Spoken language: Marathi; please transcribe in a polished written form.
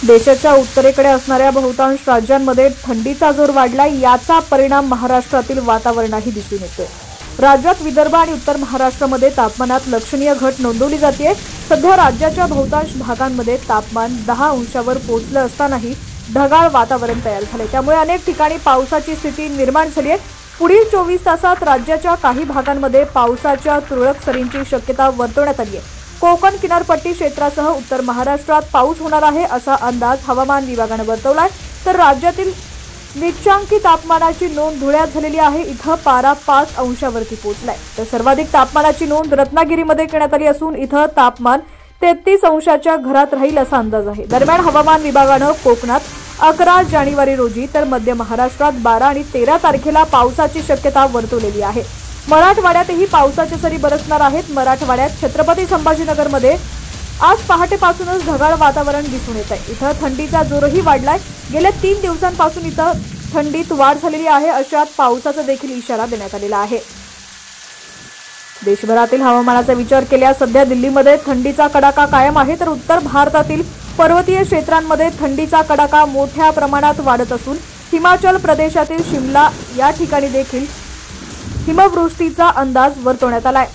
देशाच्या उत्तरेकडे असणाऱ्या बहुतांश राज्यांमध्ये थंडीचा जोर वाढलाय। याचा परिणाम महाराष्ट्रातील वातावरणातही दिसून येतोय। राज्यात विदर्भ आणि उत्तर महाराष्ट्रामध्ये तापमानात लक्षणीय घट नोंदवली जाते। सध्या राज्याच्या बहुतांश भागांमध्ये तापमान 10 अंशावर पोहोचलं असतानाही ढगाळ वातावरण तयार झाले। त्यामुळे अनेक ठिकाणी पावसाची स्थिती निर्माण झाली आहे। पुढील 24 तासात राज्याच्या काही भागांमध्ये पावसाच्या तुरळक सरींची शक्यता वर्तवण्यात आली आहे। कोकण किनारपट्टी क्षेत्रासह उत्तर महाराष्ट्रात पाऊस होणार आहे असा अंदाज हवामान विभागाने वर्तवलाय। तर राज्यातील निचांकी तापमानाची नोंद धुळ्यात झालेली आहे। इथं पारा 5 अंशावरती पोहोचलाय। तर सर्वाधिक तापमानाची नोंद रत्नागिरीमध्ये करण्यात आली असून इथं तापमान 33 अंशाच्या घरात राहील असा अंदाज आहे। दरम्यान हवामान विभागाने कोकणात 11 जानेवारी रोजी तर मध्य महाराष्ट्रात 12 आणि 13 तारखेला पावसाची शक्यता वर्तवलेली आहे। मराठवाड्यातही पावसाच्या सरी बरसणार आहेत। मराठवाड्यात छत्रपती संभाजीनगरमध्ये आज पहाटेपासूनच ढगाळ वातावरण दिसून येत आहे। इथं थंडीचा जोरही वाढलाय। गेल्या 3 दिवसांपासून इथं थंडीत वाढ झालेली आहे। अशात पावसाचा देखील इशारा देण्यात आलेला आहे। देशभरातील हवामानाचा विचार केल्यास सध्या दिल्लीमध्ये थंडीचा कडाका कायम आहे। तर उत्तर भारतातील पर्वतीय क्षेत्रांमध्ये थंडीचा कडाका मोठ्या प्रमाणात वाढत असून हिमाचल प्रदेशातील शिमला या ठिकाणी देखील हिमवृष्टीचा अंदाज वर्तवण्यात आलाय।